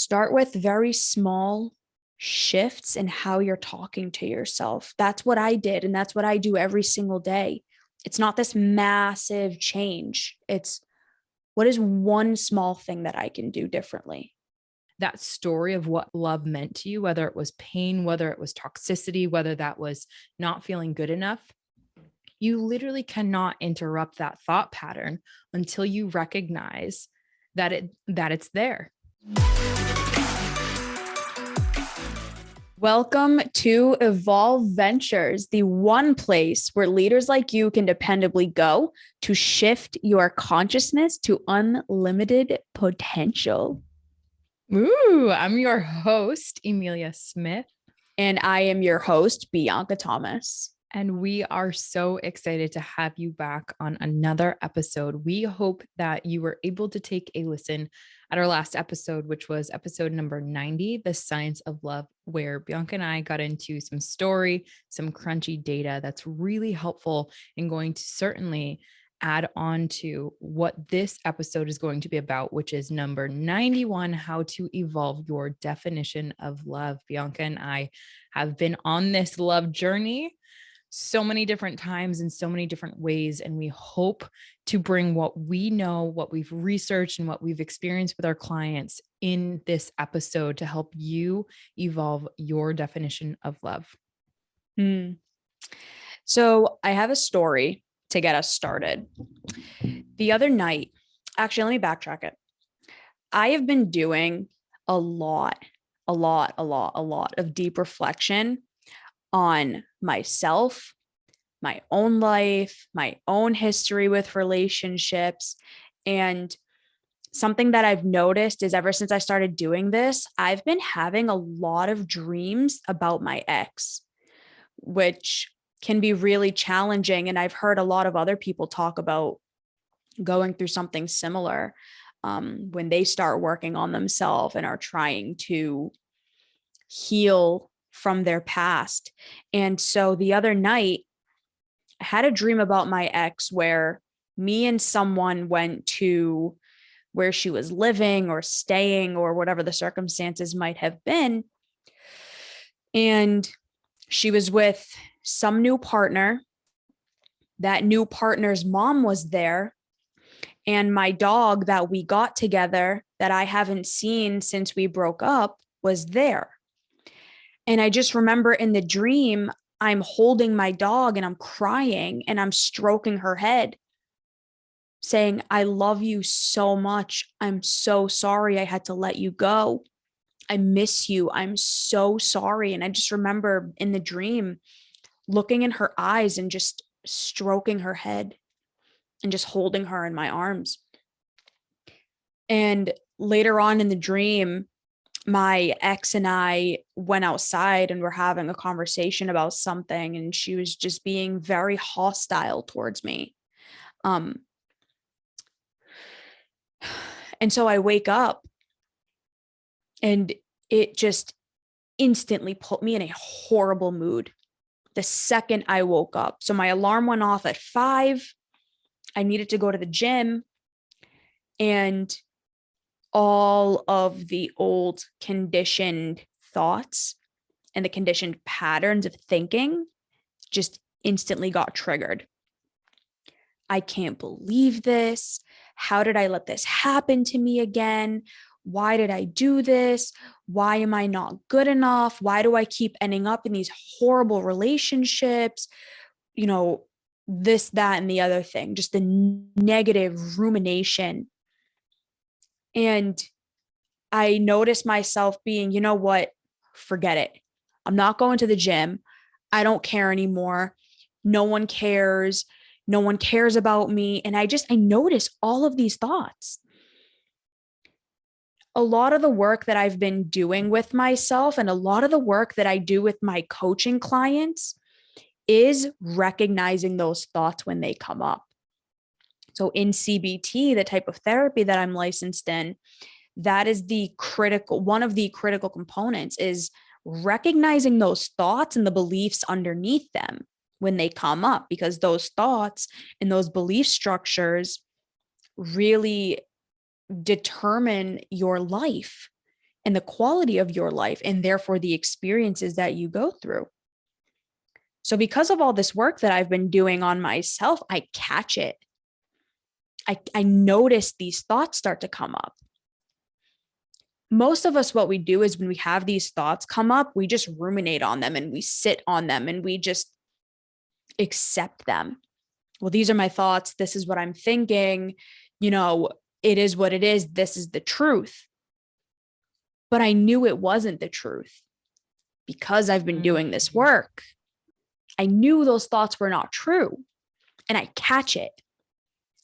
Start with very small shifts in how you're talking to yourself. That's what I did. And that's what I do every single day. It's not this massive change. It's what is one small thing that I can do differently? That story of what love meant to you, whether it was pain, whether it was toxicity, whether that was not feeling good enough, you literally cannot interrupt that thought pattern until you recognize that it's there. Welcome to Evolve Ventures, the one place where leaders like you can dependably go to shift your consciousness to unlimited potential. Ooh, I'm your host, Emilia Smith. And I am your host, Bianca Thomas. And we are so excited to have you back on another episode. We hope that you were able to take a listen at our last episode, which was episode number 90, The Science of Love, where Bianca and I got into some story, some crunchy data that's really helpful and going to certainly add on to what this episode is going to be about, which is number 91, how to evolve your definition of love. Bianca and I have been on this love journey so many different times in so many different ways. And we hope to bring what we know, what we've researched, and what we've experienced with our clients in this episode to help you evolve your definition of love. So I have a story to get us started. The other night, actually, let me backtrack it. I have been doing a lot of deep reflection on myself, my own life, my own history with relationships. And something that I've noticed is ever since I started doing this, I've been having a lot of dreams about my ex, which can be really challenging. And I've heard a lot of other people talk about going through something similar when they start working on themselves and are trying to heal from their past. And so the other night, I had a dream about my ex where me and someone went to where she was living or staying or whatever the circumstances might have been. And she was with some new partner. That new partner's mom was there. And my dog that we got together that I haven't seen since we broke up was there. And I just remember in the dream, I'm holding my dog and I'm crying and I'm stroking her head, saying, I love you so much. I'm so sorry I had to let you go. I miss you. I'm so sorry. And I just remember in the dream looking in her eyes and just stroking her head and just holding her in my arms. And later on in the dream, my ex and I went outside and were having a conversation about something, and she was just being very hostile towards me. And so I wake up and it just instantly put me in a horrible mood the second I woke up. So my alarm went off at 5. I needed to go to the gym, and all of the old conditioned thoughts and the conditioned patterns of thinking just instantly got triggered. I can't believe this. How did I let this happen to me again? Why did I do this? Why am I not good enough? Why do I keep ending up in these horrible relationships? You know, this, that, and the other thing, just the negative rumination. And I noticed myself being, you know what? Forget it. I'm not going to the gym. I don't care anymore. No one cares. No one cares about me. And I notice all of these thoughts. A lot of the work that I've been doing with myself and a lot of the work that I do with my coaching clients is recognizing those thoughts when they come up. So in CBT, the type of therapy that I'm licensed in, that is one of the critical components is recognizing those thoughts and the beliefs underneath them when they come up, because those thoughts and those belief structures really determine your life. and the quality of your life, and therefore the experiences that you go through. So, because of all this work that I've been doing on myself, I catch it. I notice these thoughts start to come up. Most of us, what we do is when we have these thoughts come up, we just ruminate on them and we sit on them and we just accept them. Well, these are my thoughts. This is what I'm thinking. It is what it is. This is the truth. But I knew it wasn't the truth because I've been doing this work. I knew those thoughts were not true, and I catch it.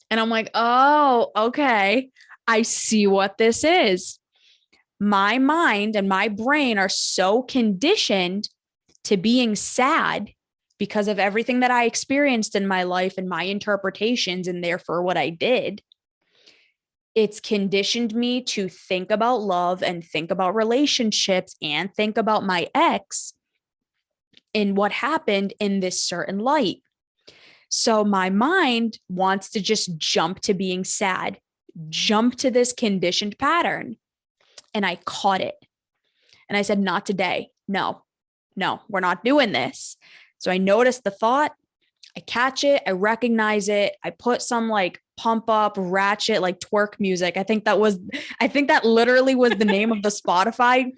And I'm like, oh, okay. I see what this is. My mind and my brain are so conditioned to being sad because of everything that I experienced in my life and my interpretations, and therefore what I did. It's conditioned me to think about love and think about relationships and think about my ex and what happened in this certain light. So my mind wants to just jump to being sad, jump to this conditioned pattern. And I caught it. And I said, not today. No, we're not doing this. So I noticed the thought, I catch it, I recognize it, I put some like pump up, ratchet, like twerk music. I think that literally was the name of the Spotify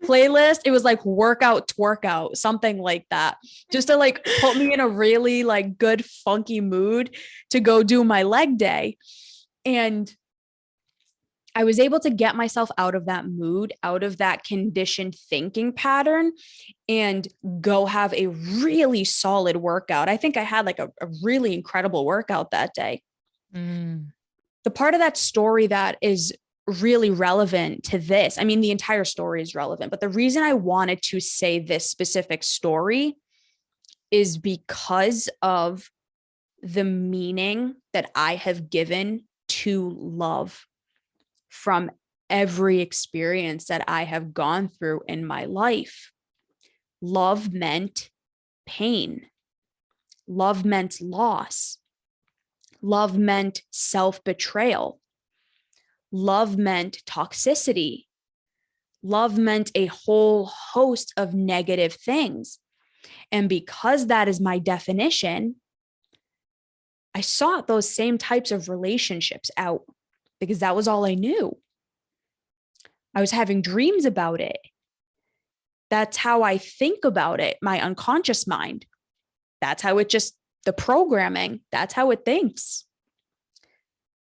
playlist. It was like workout, twerk out, something like that, just to like put me in a really like good, funky mood to go do my leg day. And I was able to get myself out of that mood, out of that conditioned thinking pattern, and go have a really solid workout. I think I had like a really incredible workout that day. The part of that story that is really relevant to this, I mean, the entire story is relevant, but the reason I wanted to say this specific story is because of the meaning that I have given to love from every experience that I have gone through in my life. Love meant pain. Love meant loss. Love meant self-betrayal. Love meant toxicity. Love meant a whole host of negative things. And because that is my definition, I sought those same types of relationships out because that was all I knew. I was having dreams about it. That's how I think about it, my unconscious mind. That's how the programming, that's how it thinks.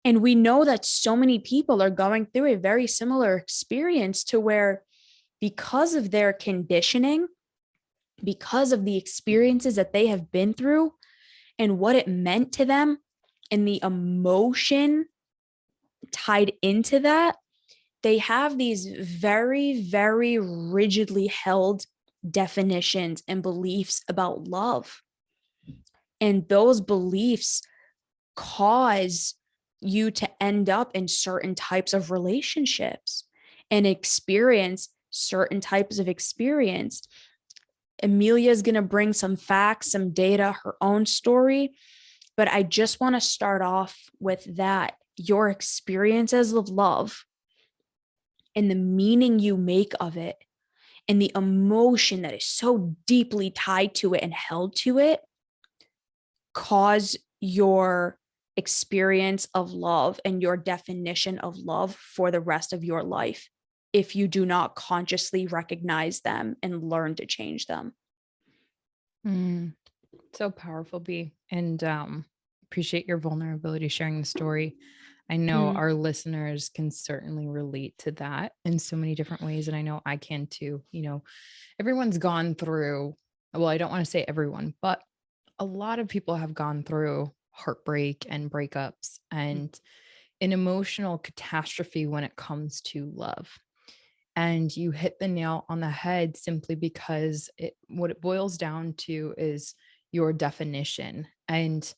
And we know that so many people are going through a very similar experience to where, because of their conditioning, because of the experiences that they have been through and what it meant to them and the emotion tied into that, they have these very, very rigidly held definitions and beliefs about love. And those beliefs cause you to end up in certain types of relationships and experience certain types of experience. Emilia is going to bring some facts, some data, her own story. But I just want to start off with that. Your experiences of love and the meaning you make of it and the emotion that is so deeply tied to it and held to it cause your experience of love and your definition of love for the rest of your life if you do not consciously recognize them and learn to change them. So powerful, B. And appreciate your vulnerability sharing the story. I know our listeners can certainly relate to that in so many different ways. And I know I can too. Everyone's gone through, well, I don't want to say everyone, but a lot of people have gone through heartbreak and breakups and an emotional catastrophe when it comes to love. And you hit the nail on the head simply because what it boils down to is your definition. And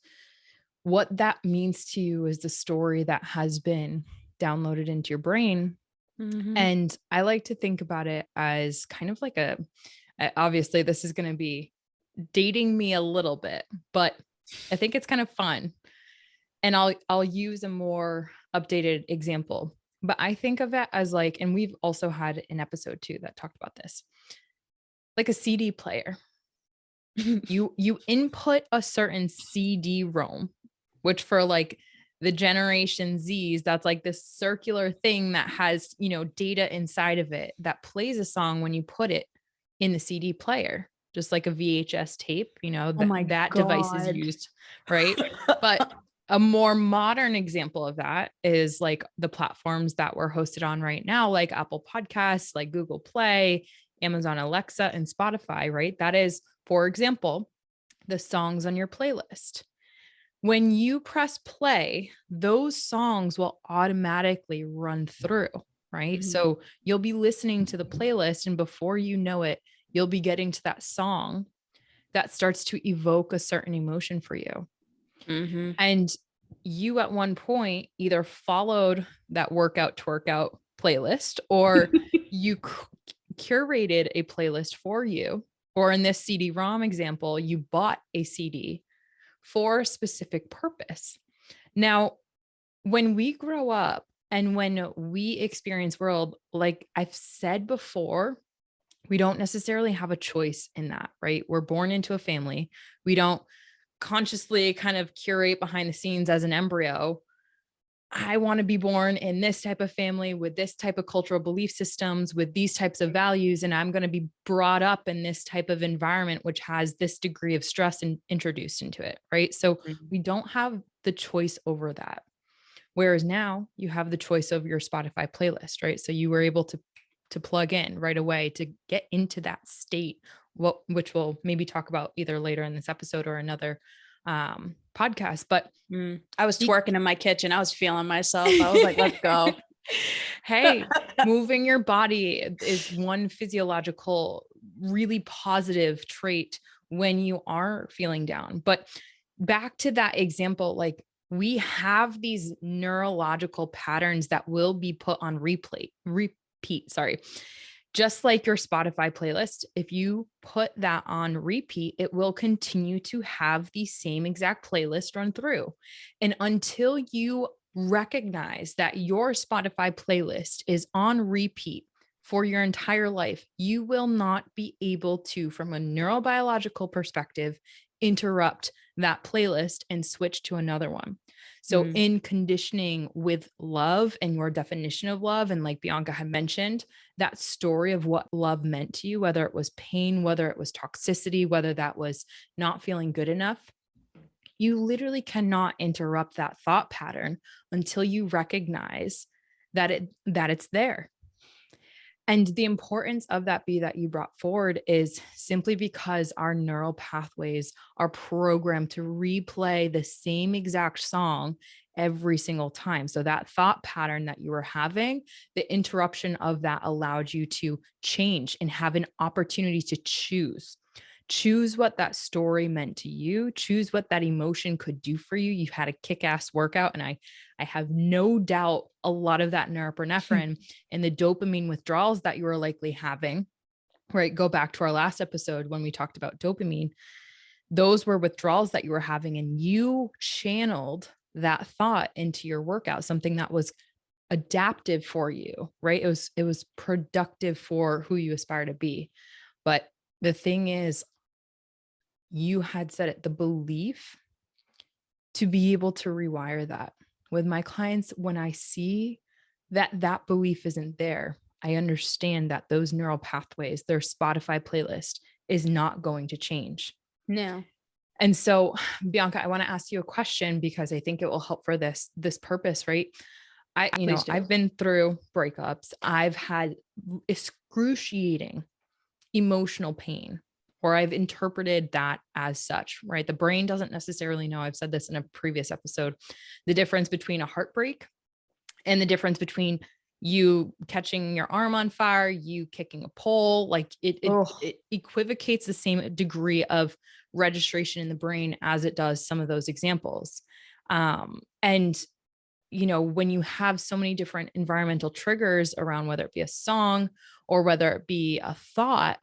what that means to you is the story that has been downloaded into your brain. And I like to think about it as kind of like obviously this is going to be dating me a little bit, but I think it's kind of fun. And I'll use a more updated example. But I think of it as like, and we've also had an episode too that talked about this, like a CD player. You input a certain CD-ROM, which for like the Generation Zs, that's like this circular thing that has, data inside of it that plays a song when you put it in the CD player, just like a VHS tape, Oh that my that device is God. used, right? But a more modern example of that is like the platforms that we're hosted on right now, like Apple Podcasts, like Google Play, Amazon Alexa, and Spotify, right? That is, for example, the songs on your playlist. When you press play, those songs will automatically run through, right? Mhm. So you'll be listening to the playlist, and before you know it, you'll be getting to that song that starts to evoke a certain emotion for you. Mhm. And you at one point either followed that workout twerkout playlist, or you curated a playlist for you. Or in this CD-ROM example, you bought a CD for a specific purpose. Now, when we grow up and when we experience world, like I've said before, we don't necessarily have a choice in that, right? We're born into a family. We don't consciously kind of curate behind the scenes as an embryo. I want to be born in this type of family with this type of cultural belief systems, with these types of values. And I'm going to be brought up in this type of environment, which has this degree of stress and introduced into it. Right. So Mhm. we don't have the choice over that. Whereas now you have the choice of your Spotify playlist, right? So you were able to plug in right away to get into that state, which we'll maybe talk about either later in this episode or another podcast. But I was twerking in my kitchen. I was feeling myself. I was like, let's go. hey, moving your body is one physiological, really positive trait when you are feeling down. But back to that example, like we have these neurological patterns that will be put on repeat, sorry. Just like your Spotify playlist, if you put that on repeat, it will continue to have the same exact playlist run through. And until you recognize that your Spotify playlist is on repeat for your entire life, you will not be able to, from a neurobiological perspective, interrupt that playlist and switch to another one. So, Mm. in conditioning with love and your definition of love, and like Bianca had mentioned, that story of what love meant to you, whether it was pain, whether it was toxicity, whether that was not feeling good enough, you literally cannot interrupt that thought pattern until you recognize that it's there. And the importance of that B that you brought forward is simply because our neural pathways are programmed to replay the same exact song every single time. So that thought pattern that you were having, the interruption of that allowed you to change and have an opportunity to choose what that story meant to you, choose what that emotion could do for you. You had a kick-ass workout, and I have no doubt a lot of that norepinephrine and the dopamine withdrawals that you were likely having, right? Go back to our last episode when we talked about dopamine. Those were withdrawals that you were having, and you channeled that thought into your workout, something that was adaptive for you, right? It was productive for who you aspire to be. But the thing is, you had said it, the belief to be able to rewire that with my clients. When I see that belief isn't there, I understand that those neural pathways, their Spotify playlist is not going to change. No. And so, Bianca, I want to ask you a question because I think it will help for this purpose, right? Please do. I've been through breakups. I've had excruciating emotional pain, or I've interpreted that as such, right? The brain doesn't necessarily know. I've said this in a previous episode, the difference between a heartbreak and the difference between you catching your arm on fire, you kicking a pole, like Oh. it equivocates the same degree of registration in the brain as it does some of those examples. And when you have so many different environmental triggers around, whether it be a song or whether it be a thought,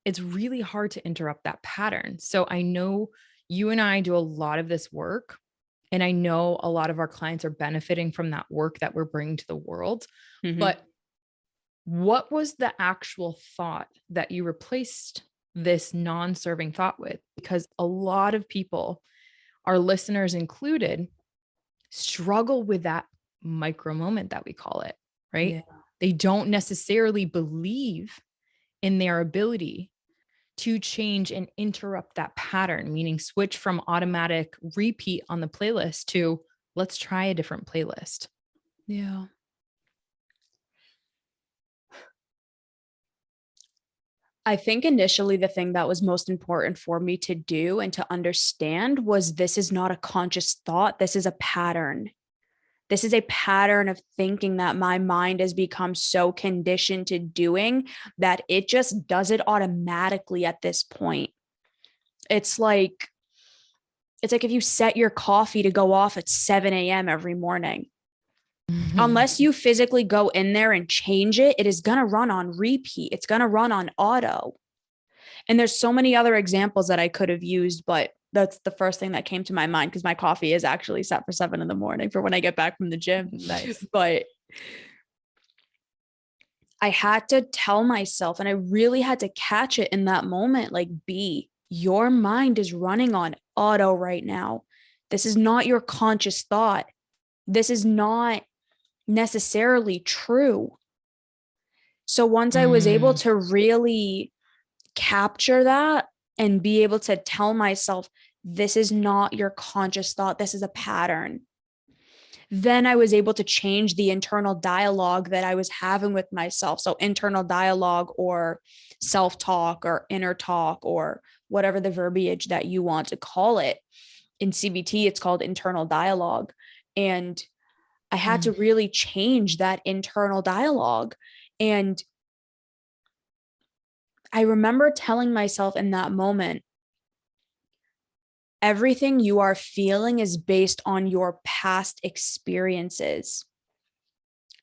it's really hard to interrupt that pattern. So I know you and I do a lot of this work And I know a lot of our clients are benefiting from that work that we're bringing to the world. But what was the actual thought that you replaced this non-serving thought with? Because a lot of people, our listeners included, struggle with that micro moment that we call it, right? Yeah. They don't necessarily believe in their ability to change and interrupt that pattern, meaning switch from automatic repeat on the playlist to let's try a different playlist. Yeah. I think initially the thing that was most important for me to do and to understand was this is not a conscious thought. This is a pattern. This is a pattern of thinking that my mind has become so conditioned to doing that it just does it automatically at this point. It's like if you set your coffee to go off at 7 a.m. every morning. Unless you physically go in there and change it, it is going to run on repeat. It's going to run on auto. And there's so many other examples that I could have used, but that's the first thing that came to my mind because my coffee is actually set for 7 a.m. for when I get back from the gym. Nice. But I had to tell myself, and I really had to catch it in that moment, like, B, your mind is running on auto right now. This is not your conscious thought. This is not necessarily true. So once I was able to really capture that and be able to tell myself, this is not your conscious thought, this is a pattern, then I was able to change the internal dialogue that I was having with myself. So internal dialogue or self-talk or inner talk or whatever the verbiage that you want to call it. In CBT, it's called internal dialogue. And I had to really change that internal dialogue. And I remember telling myself in that moment, everything you are feeling is based on your past experiences.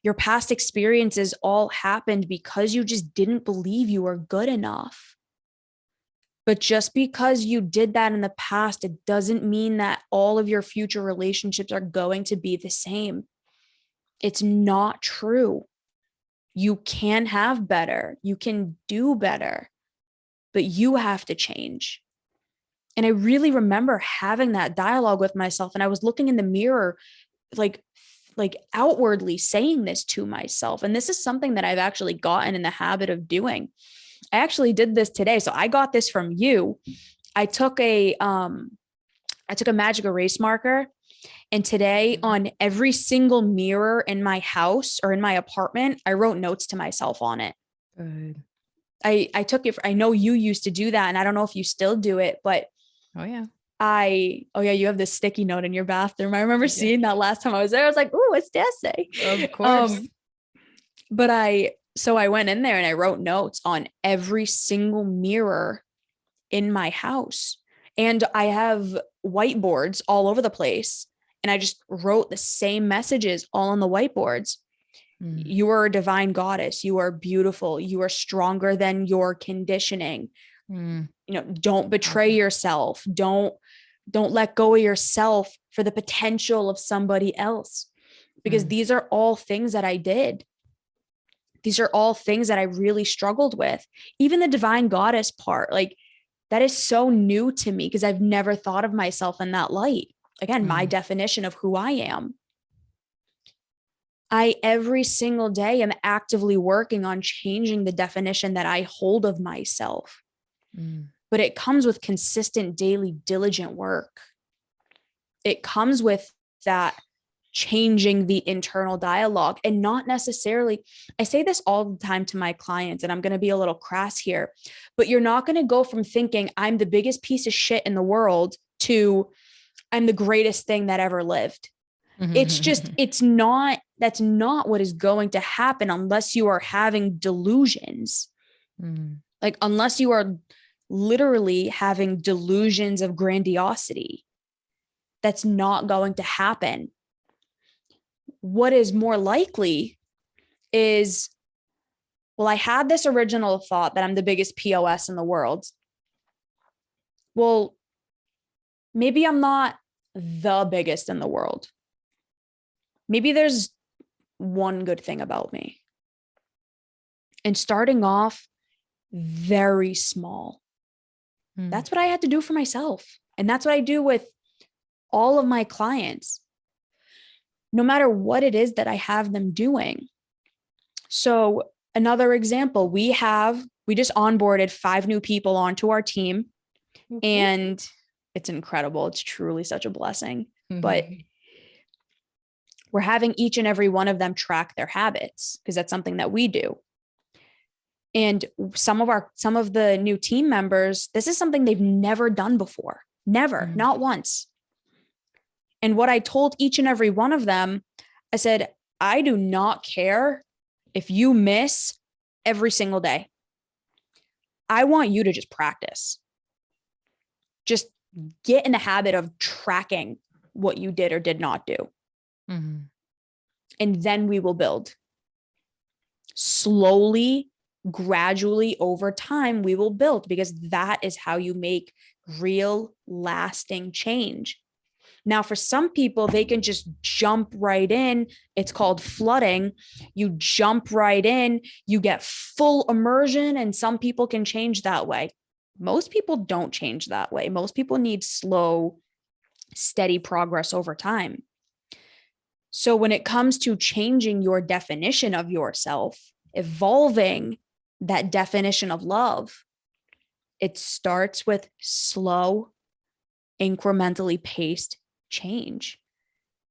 Your past experiences all happened because you just didn't believe you were good enough. But just because you did that in the past, it doesn't mean that all of your future relationships are going to be the same. It's not true. You can have better. You can do better, but you have to change. And I really remember having that dialogue with myself. And I was looking in the mirror, like outwardly saying this to myself. And this is something that I've actually gotten in the habit of doing. I actually did this today. So I got this from you. I took a magic erase marker, and today on every single mirror in my house or in my apartment, I wrote notes to myself on it. Good. I took it. I know you used to do that, and I don't know if you still do it, but Oh yeah. You have this sticky note in your bathroom. I remember seeing that last time I was there. I was like, "Ooh, what's that say?" Of course. But I went in there and I wrote notes on every single mirror in my house. And I have whiteboards all over the place. And I just wrote the same messages all on the whiteboards. You are a divine goddess. You are beautiful. You are stronger than your conditioning. Don't betray yourself. Don't let go of yourself for the potential of somebody else. Because these are all things that I did. These are all things that I really struggled with. Even the divine goddess part, like, that is so new to me because I've never thought of myself in that light. Again, my definition of who I am. I every single day am actively working on changing the definition that I hold of myself. But it comes with consistent, daily, diligent work. It comes with that changing the internal dialogue, and not necessarily, I say this all the time to my clients, and I'm going to be a little crass here, but you're not going to go from thinking I'm the biggest piece of shit in the world to I'm the greatest thing that ever lived. That's not what is going to happen unless you are having delusions. Like, unless you are literally having delusions of grandiosity, that's not going to happen. What is more likely is, well, I had this original thought that I'm the biggest POS in the world. Well, maybe I'm not the biggest in the world. Maybe there's one good thing about me. And starting off very small. That's what I had to do for myself. And that's what I do with all of my clients, no matter what it is that I have them doing. So another example, we just onboarded 5 new people onto our team, and it's incredible. It's truly such a blessing, but we're having each and every one of them track their habits because that's something that we do. And some of the new team members, this is something they've never done before. Never, not once. And what I told each and every one of them, I said, I do not care if you miss every single day. I want you to just practice. Just get in the habit of tracking what you did or did not do. And then we will build. Slowly, gradually, over time, we will build, because that is how you make real, lasting change. Now, for some people, they can just jump right in. It's called flooding. You jump right in, you get full immersion, and some people can change that way. Most people don't change that way. Most people need slow, steady progress over time. So when it comes to changing your definition of yourself, evolving that definition of love, it starts with slow, incrementally paced change.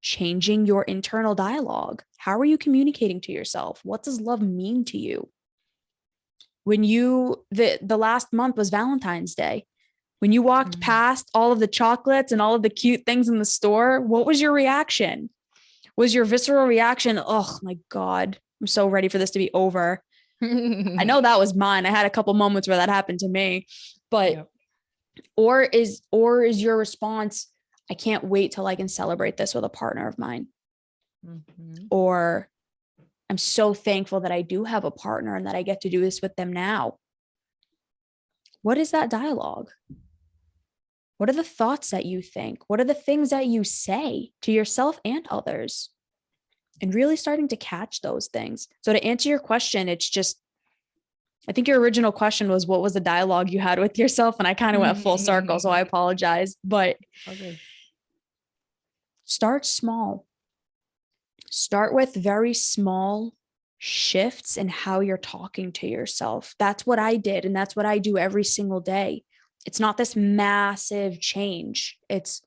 Changing your internal dialogue. How are you communicating to yourself? What does love mean to you? When the last month was Valentine's Day. When you walked past all of the chocolates and all of the cute things in the store, what was your reaction? Was your visceral reaction, oh my God, I'm so ready for this to be over? I know that was mine. I had a couple moments where that happened to me, but or is your response, I can't wait till I can celebrate this with a partner of mine? Or I'm so thankful that I do have a partner and that I get to do this with them now. What is that dialogue? What are the thoughts that you think? What are the things that you say to yourself and others? And really starting to catch those things. So to answer your question, it's just, I think your original question was, what was the dialogue you had with yourself? And I kind of went full circle, so I apologize. But start small. Start with very small shifts in how you're talking to yourself. That's what I did. And that's what I do every single day. It's not this massive change. It's,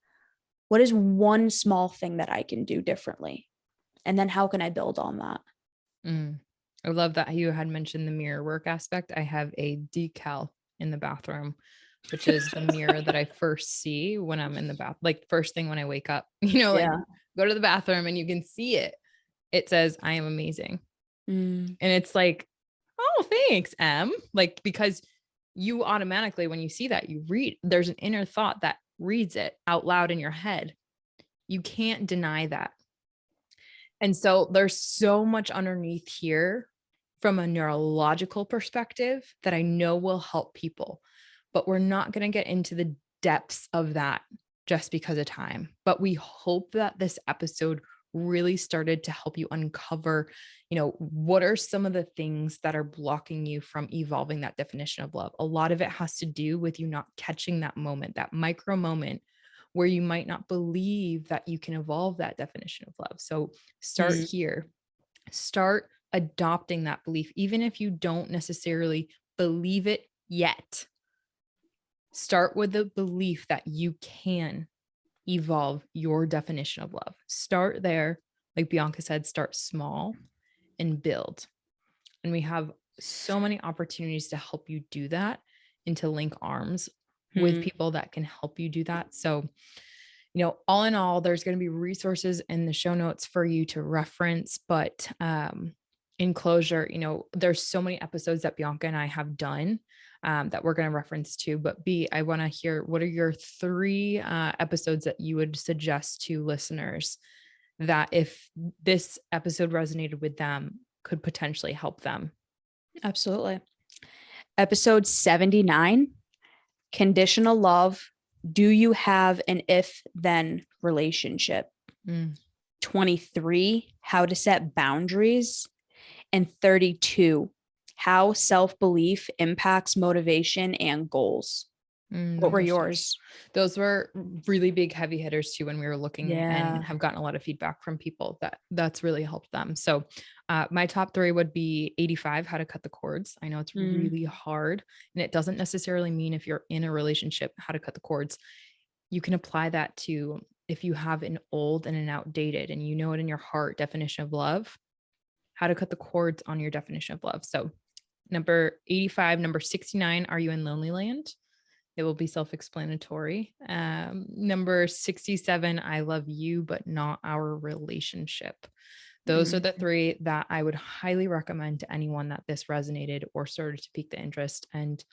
what is one small thing that I can do differently? And then how can I build on that? I love that you had mentioned the mirror work aspect. I have a decal in the bathroom, which is the mirror that I first see when I'm in the bath, like first thing when I wake up, like go to the bathroom and you can see it. It says, I am amazing. And it's like, oh, thanks, Em. Like, because you automatically, when you see that, you read, there's an inner thought that reads it out loud in your head. You can't deny that. And so there's so much underneath here from a neurological perspective that I know will help people, but we're not going to get into the depths of that just because of time. But we hope that this episode really started to help you uncover, what are some of the things that are blocking you from evolving that definition of love? A lot of it has to do with you not catching that moment, that micro moment where you might not believe that you can evolve that definition of love. So start here, start adopting that belief, even if you don't necessarily believe it yet. Start with the belief that you can evolve your definition of love. Start there. Like Bianca said, start small and build. And we have so many opportunities to help you do that and to link arms with people that can help you do that. So, all in all, there's going to be resources in the show notes for you to reference, but in closure, there's so many episodes that Bianca and I have done that we're going to reference to, but B, I want to hear, what are your 3 episodes that you would suggest to listeners that if this episode resonated with them could potentially help them? Absolutely. Episode 79, Conditional Love Do you have an if-then relationship? Mm. 23, how to set boundaries. And 32, how self-belief impacts motivation and goals. What were yours? Those were really big heavy hitters too when we were looking, and Yeah. have gotten a lot of feedback from people that's really helped them. So my top three would be 85, how to cut the cords. I know it's really hard, and it doesn't necessarily mean if you're in a relationship, how to cut the cords. You can apply that to if you have an old and an outdated, and you know it in your heart definition of love, how to cut the cords on your definition of love. So number 85, number 69, are you in lonely land? It will be self-explanatory. Number 67, I love you, but not our relationship. Those are the three that I would highly recommend to anyone that this resonated or started to pique the interest. And,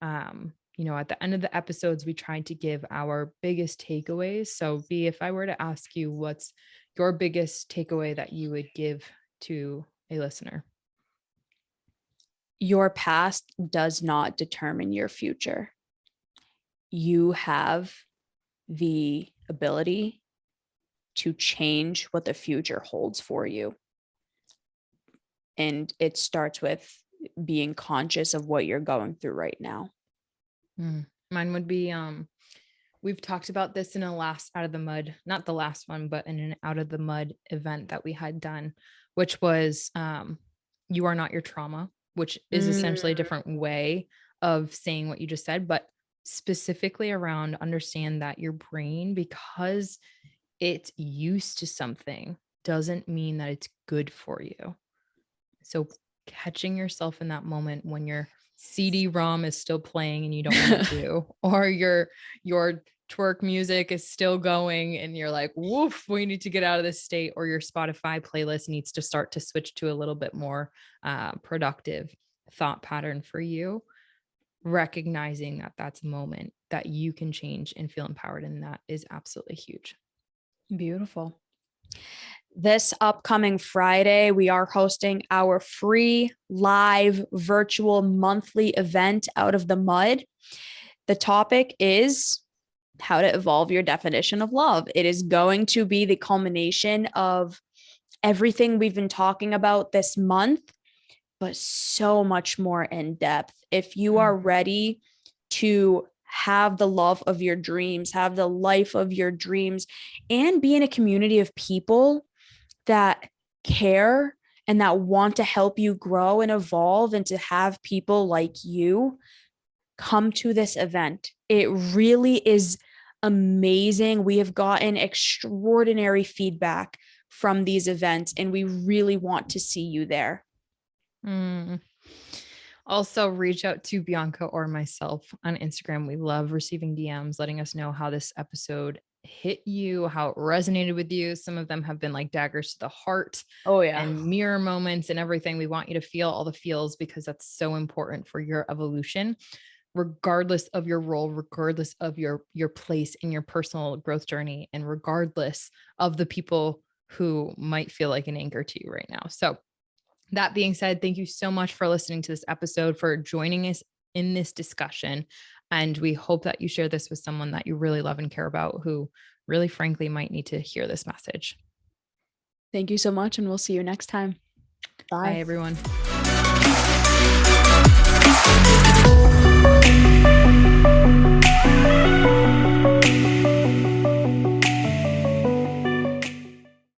at the end of the episodes, we tried to give our biggest takeaways. So V, if I were to ask you, what's your biggest takeaway that you would give to a listener? Your past does not determine your future. You have the ability to change what the future holds for you. And it starts with being conscious of what you're going through right now. Mine would be, we've talked about this in a last Out of the Mud, not the last one, but in an Out of the Mud event that we had done, which was, you are not your trauma, which is essentially a different way of saying what you just said, but specifically around understand that your brain, because it's used to something, doesn't mean that it's good for you. So catching yourself in that moment when your CD-ROM is still playing and you don't want to, or your twerk music is still going and you're like, woof, we need to get out of this state, or your Spotify playlist needs to start to switch to a little bit more productive thought pattern for you. Recognizing that that's a moment that you can change and feel empowered, and that is absolutely huge. Beautiful. This upcoming Friday, we are hosting our free live virtual monthly event, Out of the Mud. The topic is how to evolve your definition of love. It is going to be the culmination of everything we've been talking about this month, but so much more in depth. If you are ready to have the love of your dreams, have the life of your dreams, and be in a community of people that care and that want to help you grow and evolve, and to have people like you, come to this event. It really is amazing. We have gotten extraordinary feedback from these events, and we really want to see you there. Also, reach out to Bianca or myself on Instagram. We love receiving DMs, letting us know how this episode hit you, how it resonated with you. Some of them have been like daggers to the heart. Oh, yeah. And mirror moments and everything. We want you to feel all the feels, because that's so important for your evolution, regardless of your role, regardless of your place in your personal growth journey, and regardless of the people who might feel like an anchor to you right now. So that being said, thank you so much for listening to this episode, for joining us in this discussion. And we hope that you share this with someone that you really love and care about, who really, frankly, might need to hear this message. Thank you so much, and we'll see you next time. Bye, everyone.